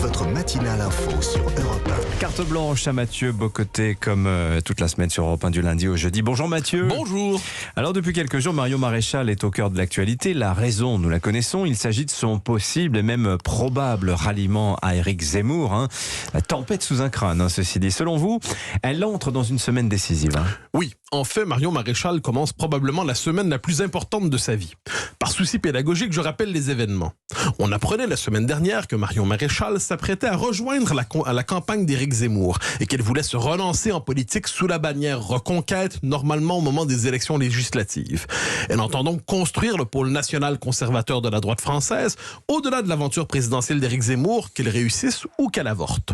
Votre matinale info sur Europe 1. Carte blanche à Mathieu Bocoté, comme toute la semaine sur Europe 1 du lundi au jeudi. Bonjour Mathieu. Bonjour. Alors depuis quelques jours, Marion Maréchal est au cœur de l'actualité. La raison, nous la connaissons. Il s'agit de son possible et même probable ralliement à Éric Zemmour. La tempête sous un crâne, ceci dit. Selon vous, elle entre dans une semaine décisive. Oui, en fait, Marion Maréchal commence probablement la semaine la plus importante de sa vie. Par souci pédagogique, je rappelle les événements. On apprenait la semaine dernière que Marion Maréchal s'apprêtait à rejoindre la campagne d'Éric Zemmour et qu'elle voulait se relancer en politique sous la bannière Reconquête, normalement au moment des élections législatives. Elle entend donc construire le pôle national conservateur de la droite française au-delà de l'aventure présidentielle d'Éric Zemmour, qu'elle réussisse ou qu'elle avorte.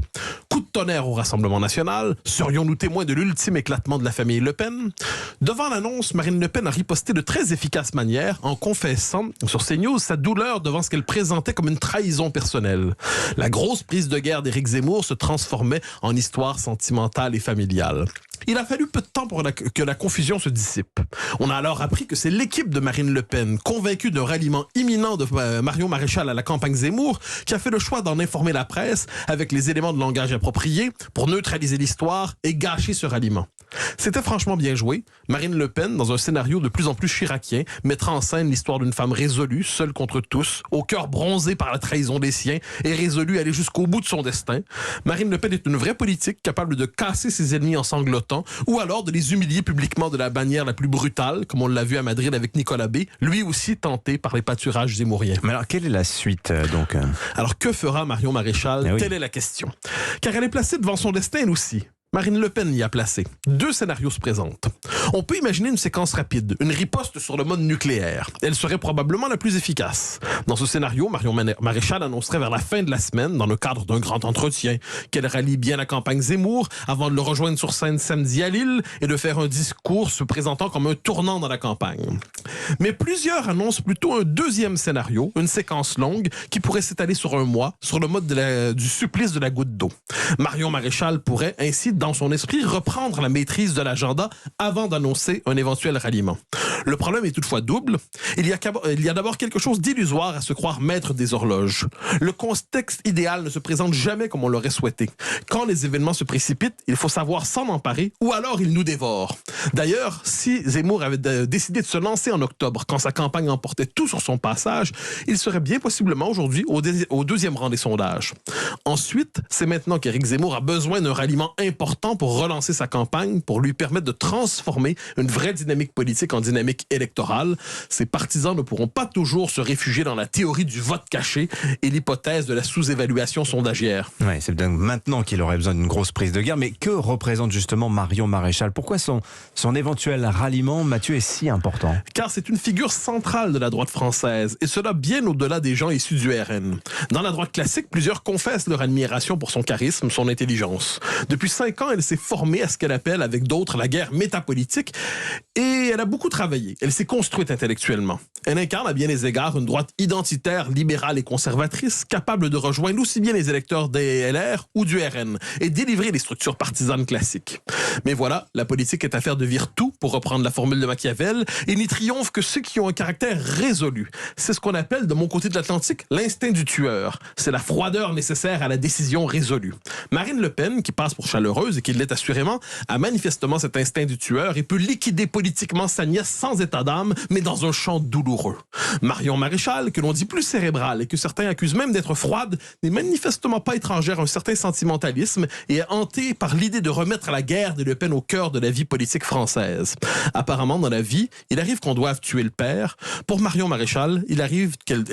Coup de tonnerre au Rassemblement national, serions-nous témoins de l'ultime éclatement de la famille Le Pen? Devant l'annonce, Marine Le Pen a riposté de très efficace manière en confessant sur CNews sa douleur devant ce qu'elle présentait comme une trahison personnelle. La grosse prise de guerre d'Éric Zemmour se transformait en histoire sentimentale et familiale. Il a fallu peu de temps pour que la confusion se dissipe. On a alors appris que c'est l'équipe de Marine Le Pen, convaincue d'un ralliement imminent de Marion Maréchal à la campagne Zemmour, qui a fait le choix d'en informer la presse avec les éléments de langage appropriés pour neutraliser l'histoire et gâcher ce ralliement. C'était franchement bien joué. Marine Le Pen, dans un scénario de plus en plus chiracien, mettra en scène l'histoire d'une femme résolue, seule contre tous, au cœur bronzé par la trahison des siens et résolue à aller jusqu'au bout de son destin. Marine Le Pen est une vraie politique capable de casser ses ennemis en sanglotant ou alors de les humilier publiquement de la bannière la plus brutale, comme on l'a vu à Madrid avec Nicolas B, lui aussi tenté par les pâturages zémouriens. Mais alors, quelle est la suite donc Alors, que fera Marion Maréchal? Oui. Telle est la question. Car elle est placée devant son destin, elle aussi. Marine Le Pen y a placé. Deux scénarios se présentent. On peut imaginer une séquence rapide, une riposte sur le mode nucléaire. Elle serait probablement la plus efficace. Dans ce scénario, Marion Maréchal annoncerait vers la fin de la semaine, dans le cadre d'un grand entretien, qu'elle rallie bien la campagne Zemmour avant de le rejoindre sur scène samedi à Lille et de faire un discours se présentant comme un tournant dans la campagne. Mais plusieurs annoncent plutôt un deuxième scénario, une séquence longue qui pourrait s'étaler sur un mois, sur le mode du supplice de la goutte d'eau. Marion Maréchal pourrait ainsi, dans son esprit, reprendre la maîtrise de l'agenda avant d'annoncer un éventuel ralliement. Le problème est toutefois double. Il y a d'abord quelque chose d'illusoire à se croire maître des horloges. Le contexte idéal ne se présente jamais comme on l'aurait souhaité. Quand les événements se précipitent, il faut savoir s'en emparer ou alors ils nous dévorent. D'ailleurs, si Zemmour avait décidé de se lancer en octobre, quand sa campagne emportait tout sur son passage, il serait bien possiblement aujourd'hui au deuxième rang des sondages. Ensuite, c'est maintenant qu'Éric Zemmour a besoin d'un ralliement important pour relancer sa campagne, pour lui permettre de transformer une vraie dynamique politique en dynamique électorale. Ses partisans ne pourront pas toujours se réfugier dans la théorie du vote caché et l'hypothèse de la sous-évaluation sondagière. Ouais, c'est donc maintenant qu'il aurait besoin d'une grosse prise de guerre. Mais que représente justement Marion Maréchal? Pourquoi son éventuel ralliement, Mathieu, est si important? Car c'est une figure centrale de la droite française, et cela bien au-delà des gens issus du RN. Dans la droite classique, plusieurs confessent leur admiration pour son charisme, son intelligence. Depuis 5 ans, elle s'est formée à ce qu'elle appelle avec d'autres la guerre métapolitique, et elle a beaucoup travaillé. Elle s'est construite intellectuellement. Elle incarne à bien des égards une droite identitaire, libérale et conservatrice, capable de rejoindre aussi bien les électeurs des LR ou du RN et délivrer les structures partisanes classiques. Mais voilà, la politique est affaire de vire-tout, pour reprendre la formule de Machiavel, et n'y triomphe que ceux qui ont un caractère résolu. C'est ce qu'on appelle, de mon côté de l'Atlantique, l'instinct du tueur. C'est la froideur nécessaire à la décision résolue. Marine Le Pen, qui passe pour chaleureuse et qui l'est assurément, a manifestement cet instinct du tueur et peut liquider politiquement sa nièce sans état d'âme, mais dans un champ douloureux. Marion Maréchal, que l'on dit plus cérébrale et que certains accusent même d'être froide, n'est manifestement pas étrangère à un certain sentimentalisme et est hantée par l'idée de remettre la guerre des Le Pen au cœur de la vie politique française. Apparemment, dans la vie, il arrive qu'on doive tuer le père. Pour Marion Maréchal, il arrive qu'elle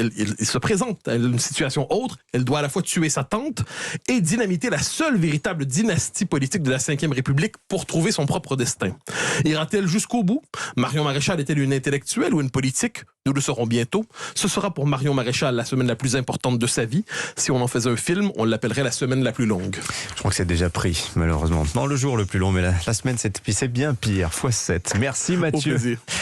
se présente à une situation autre. Elle doit à la fois tuer sa tante et dynamiter la seule véritable dynastie politique de la Ve République pour trouver son propre destin. Ira-t-elle jusqu'au bout? Marion Maréchal est-elle une intellectuelle ou une politique? Nous le saurons bientôt. Ce sera pour Marion Maréchal la semaine la plus importante de sa vie. Si on en faisait un film, on l'appellerait la semaine la plus longue. Je crois que c'est déjà pris, malheureusement. Non, le jour le plus long, mais la semaine, c'est bien pire, x7. Merci Mathieu. Au plaisir.